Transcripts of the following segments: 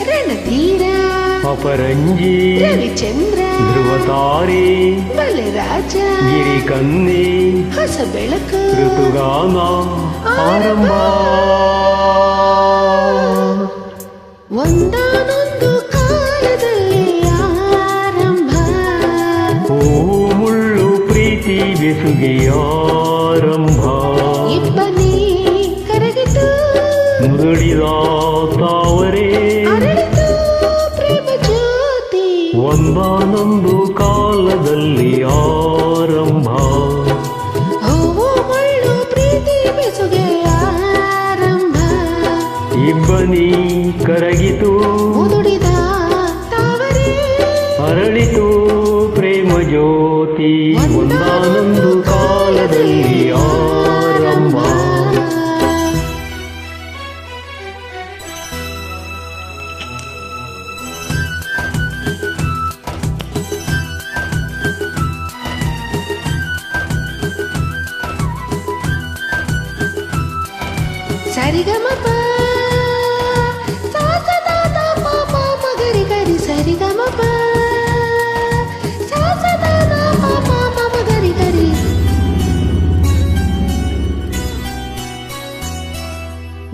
ರಣಧೀರ ಅಪರಂಜಿ ರವಿಚಂದ್ರ ಧ್ರುವತಾರೆ ಬಲರಾಜ ಗಿರಿಕನ್ನೆ ಹೊಸ ಬೆಳಕು ಋತುಗಾನ ಆರಂಭ ಒಂದಾನೊಂದು ಕಾಲದಲ್ಲಿ ಆರಂಭ ಹೂ ಮುಳ್ಳು ಪ್ರೀತಿ ಬೆಸುಗೆಯ ಆರಂಭ ಇಬ್ಬನಿ ಕರಗಿತು ಮುದುಡಿದ ತಾವರೆ ಅರಳಿತು ಪ್ರೇಮ ಜ್ಯೋತಿ ಒಂದಾನೊಂದು ಕಾಲದಲ್ಲಿ ಆರಂಭ ಹೂವು ಮುಳ್ಳು ಪ್ರೀತಿ ಬೆಸುಗೆ ಆರಂಭ ಇಬ್ಬನಿ ಕರಗಿತು ಮುದುಡಿದ ತಾವರೆ ಅರಳಿತು ಪ್ರೇಮ ಜ್ಯೋತಿ ಒಂದಾನೊಂದು ಕಾಲದಲ್ಲಿ ಆರಂಭ ಸರಿಗಮಪ ಸಾಸದಾದ ಪಾಪ ಮಗರಿ ಗರಿ ಸರಿಗಮಪ ಸಾಸದಾದ ಪಾಪ ಮಗರಿ ಗರಿ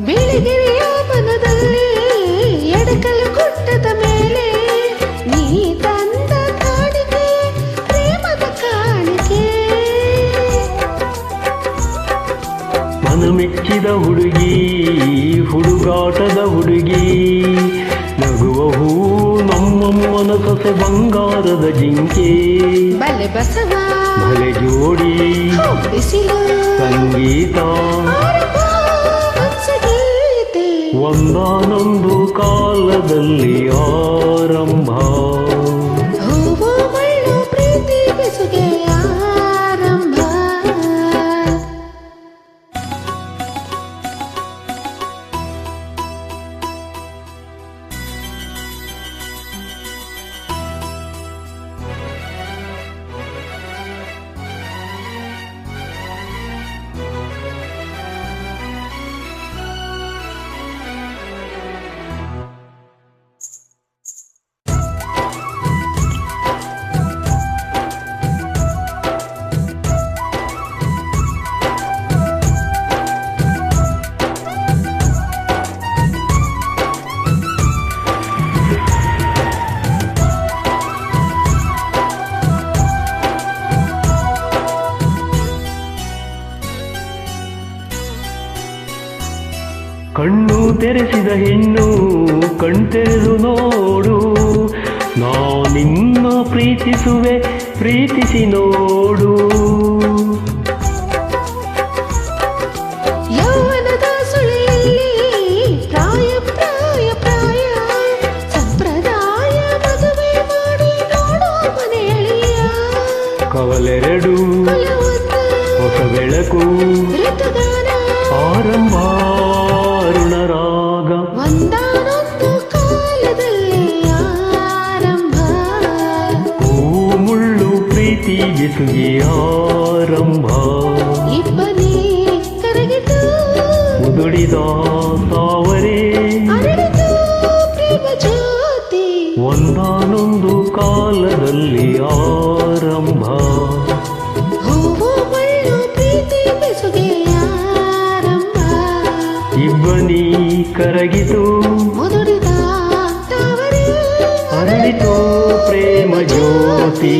ಬಿಳಿಗಿರಿಯ ಬನದಲ್ಲಿ ಎಡಕಲು ಗುಡ್ಡದ ಮೇಲೆ ನೀ ತಂದ ಕಾಣಿಕೆ ಪ್ರೇಮದ ಕಾಣಿಕೆ ಮನಮೆಚ್ಚಿದ ಹುಡುಗಿ ಹುಡುಗಾಟದ ಹುಡುಗಿ ನಗುವ ಹೂ ನಮ್ಮಮ್ಮನ ಸೊಸೆ ಬಂಗಾರದ ಜಿಂಕೆ ಬಲೆ ಬಸವ ಭಲೆ ಜೋಡಿ ಬಿಸಿಲು ಸಂಗೀತ ಗೀತೆ ಒಂದಾನೊಂದು ಕಾಲದಲ್ಲಿ ಆರಂಭ ಹೂವು ಮುಳ್ಳು ಪ್ರೀತಿ ಬೆಸುಗೆ ಆರಂಭ ಕಣ್ಣು ತೆರೆಸಿದ ಹೆಣ್ಣು ಕಣ್ತೆರೆದು ನೋಡು ನಾ ನಿನ್ನ ಪ್ರೀತಿಸುವೆ ಪ್ರೀತಿಸಿ ನೋಡು ಯೌವನದ ಸುಳಿಯಲ್ಲಿ ಪ್ರಾಯ ಪ್ರಾಯ ಪ್ರಾಯ ಸಂಪ್ರದಾಯ ಮದುವೆ ಮಾಡಿ ನೋಡೋ ಮನೆಯಳಿಯ ಕವಲೆರಡು ಕುಲವೊಂದು ಹೊಸ ಬೆಳಕು ಋತುಗಾನ ಆರಂಭ ಅರುಣರಾಗ ಒಂದಾನೊಂದು ಕಾಲದಲ್ಲಿ ಆರಂಭ ಹೂ ಮುಳ್ಳು ಪ್ರೀತಿ ಬೆಸುಗೆ ಆರಂಭ ಇಬ್ಬನಿ ಕರಗಿತು ಮುದುಡಿದ ತಾವರೆ ಅರಳಿತು ಪ್ರೇಮ ಜ್ಯೋತಿ ಒಂದಾನೊಂದು ಕಾಲದಲ್ಲಿ ಆರಂಭ ಹೂವು ಮುಳ್ಳು ಪ್ರೀತಿ ಬೆಸುಗೆ ಆರಂಭ ಇಬ್ಬನಿ ಕರಗಿತು ಮುದುಡಿದ ತಾವರೆ ಅರಳಿತು ಪ್ರೇಮ ಜ್ಯೋತಿ